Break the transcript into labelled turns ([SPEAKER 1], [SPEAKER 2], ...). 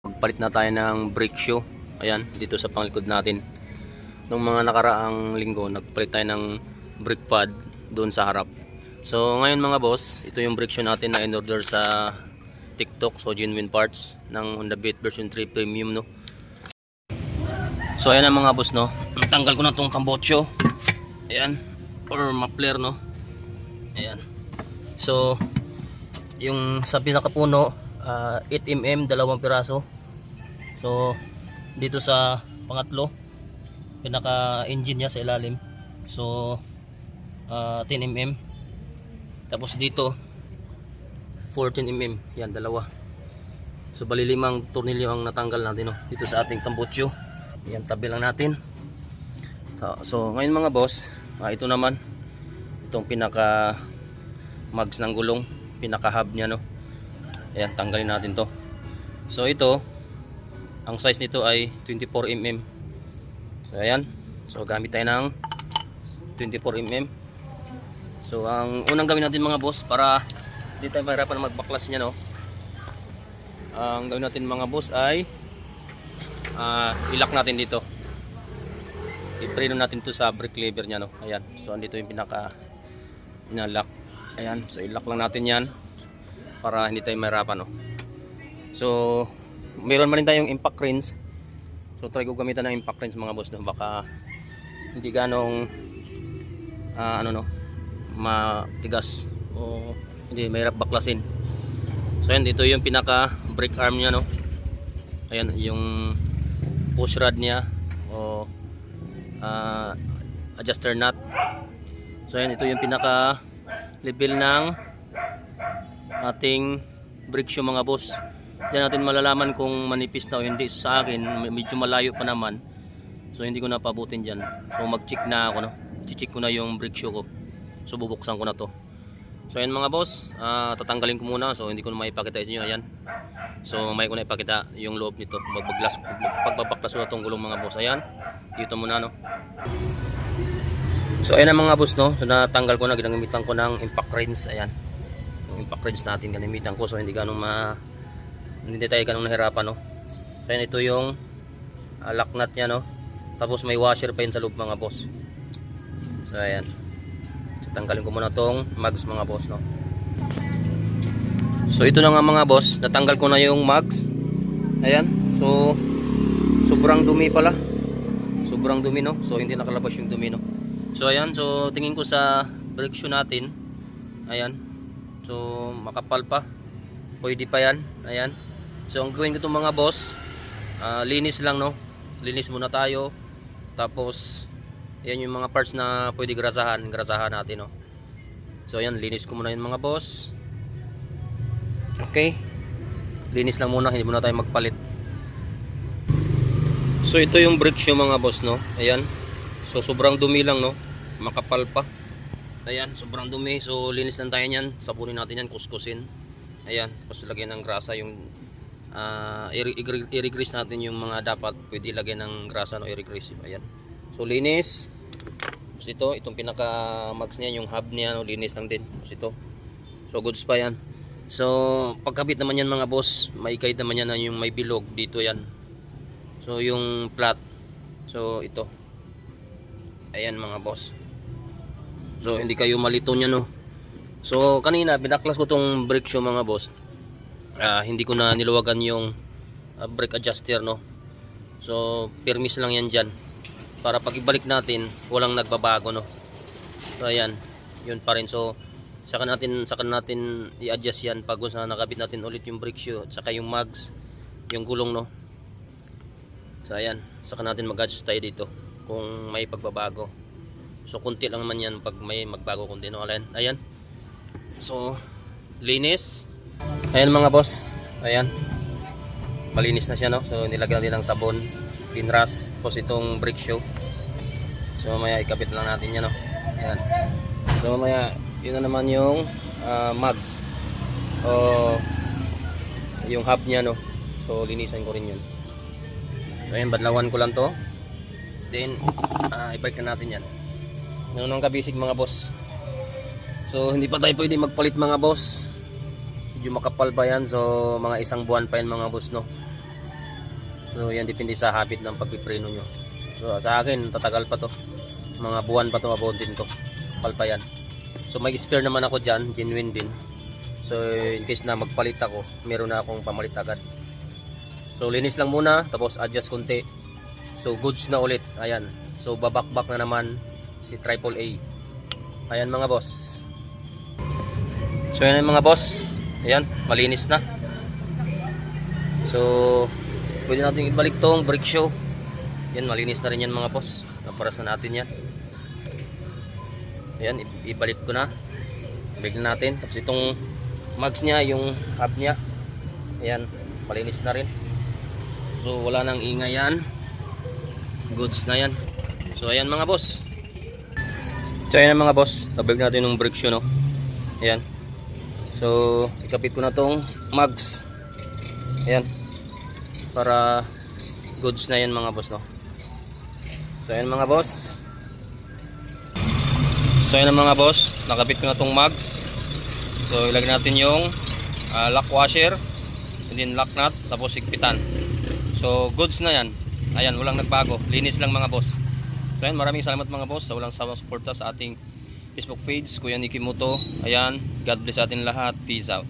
[SPEAKER 1] Magpalit na tayo ng brake shoe. Ayan, dito sa panglikod natin. Nung mga nakaraang linggo, nagpalit tayo ng brake pad doon sa harap. So ngayon mga boss, ito yung brake shoe natin na in-order sa TikTok. So genuine parts ng Honda Beat version 3 premium, no. So ayan ang mga boss, no. Tanggal ko na tong tambotso. Ayan, or muffler, no. Ayan. So yung sa pinakapuno, 8mm, dalawang piraso. So dito sa pangatlo, pinaka engine niya sa ilalim, so 10mm. Tapos dito 14mm, yan dalawa. So bali 5 tornilyo ang natanggal natin, no, dito sa ating tambutso. Yan, tabi lang natin. So ngayon mga boss, ito naman itong pinaka mags ng gulong, pinaka hub niya, no. Ayan, tanggalin natin to. So ito, ang size nito ay 24mm. So ayan, so gamit tayo ng 24mm. So ang unang gawin natin mga boss, para hindi tayo mahirapan magbaklas niya, no, ang gawin natin mga boss ay i-lock natin dito. I-preno natin to sa brake lever niya, no. Ayan, so andito yung pinaka na-lock. Ayan, so i-lock lang natin yan para hindi tayo mahirapan, no. So meron man rin tayong impact wrench. So try ko gamitan ng impact wrench mga boss, no. Baka hindi ganong no, matigas o hindi mahirap baklasin. So ayan, dito yung pinaka brake arm niya, no. Ayan yung push rod niya o adjuster nut. So ayan, ito yung pinaka level ng ating brake shoe mga boss. Diyan natin malalaman kung manipis na o hindi. So sa akin, medyo malayo pa naman, so hindi ko na pabutin dyan. So mag check na ako, no. Check ko na yung brake shoe ko. So bubuksan ko na to. So ayan mga boss, tatanggalin ko muna. So hindi ko na maipakita sa inyo. Ayan, so may ko na ipakita yung loob nito. Pagbabaklas ko na itong gulong mga boss. Ayan, dito muna, no. So ayan ang mga boss, no. So natanggal ko na, ginamitan ko ng impact wrench. Ayan, yung impact wrench natin ginamitan ko. So hindi tayo ganong nahirapan, no. So ayan, ito yung lock nut nya, no. Tapos may washer pa yun sa loob mga boss. So ayan, so tanggalin ko muna tong mags mga boss, no. So ito na nga mga boss, natanggal ko na yung mags. Ayan, so sobrang dumi pala. Sobrang dumi, no. So hindi nakalabas yung dumi, no. So ayan, so tingin ko sa brake shoe natin. Ayan, so makapal pa, pwede pa yan. Ayan, so ang gawin ko itong mga boss, linis lang, no. Linis muna tayo. Tapos ayan yung mga parts na pwede grasahan natin, no. So ayan, linis ko muna yung mga boss. Okay, linis lang muna, hindi muna tayo magpalit. So ito yung brake shoe mga boss, no. Ayan, so sobrang dumi lang, no, makapal pa. Ayan, sobrang dumi. So linis lang tayo niyan, sabunin natin yan, kuskusin. Ayan, tapos lagyan ng grasa yung i-regrease natin yung mga dapat pwede lagyan ng grasa, no, i-regrease. Ayan, so linis. Tapos itong pinaka mags niya, yung hub niya, no, linis lang din. Tapos ito, so goods pa yan. So pagkabit naman yan mga boss, may kahit naman yan na yung may bilog dito yan. So yung flat, so ito, ayan mga boss. So hindi kayo malito niya, no. So kanina binaklas ko tong brake shoe mga boss, hindi ko na niluwagan yung brake adjuster, no. So permis lang yan dyan, para pag ibalik natin walang nagbabago, no. So ayan, yun pa rin. So saka natin i-adjust yan pag nakabit natin ulit yung brake shoe at saka yung mags, yung gulong, no. So ayan, saka natin mag-adjust tayo dito kung may pagbabago. So kunti lang naman yan pag may magbago kunti, no. Ayan, so linis. Ayan mga boss, ayan, malinis na siya, no. So nilagyan din ng sabon, pinras. Tapos itong brake shoe, so mamaya ikabit lang natin yan, no. Ayan, so mamaya yun na naman yung mags o yung hub nya, no. So linisan ko rin yun. So ayan, badlawan ko lang to, then ibalik na natin yan. Ganun ang kabisig mga boss. So hindi pa tayo pwede magpalit mga boss, medyo makapal pa yan. So mga 1 buwan pa yan mga boss, no. So yan, depende sa habit ng pagpipreno nyo. So sa akin, tatagal pa to. Mga buwan pa to, abutin to. Palpa yan. So may spare naman ako dyan, genuine din. So in case na magpalit ako, meron na akong pamalit agad. So linis lang muna, tapos adjust konti. So goods na ulit. Ayan. So babakbak na naman si AAA. Ayan mga boss. So yan mga boss. Ayan, malinis na. So pwede natin ibalik tong brake shoe. Yan, malinis na rin yan mga boss. Naparas na natin yan. Ayan, ibalik ko na. Ibalik na natin. Tapos itong mags niya, yung hub niya. Ayan, malinis na rin. So wala nang ingay yan. Goods na yan. So ayan mga boss. So ayan mga boss. Tabig natin yung brake shoe, no. Ayan. So ikapit ko na tong mags. Ayan. Para goods na yan mga boss, no. So ayan mga boss. So ayan mga boss, nakabit ko na tong mags. So ilagay natin yung lock washer, and then lock nut, tapos higpitan. So goods na yan. Ayan, walang nagbago, linis lang mga boss. So ayan, maraming salamat mga boss sa walang sawang suporta sa ating Facebook page, Kuya Nicky Moto. Ayan, God bless atin lahat. Peace out.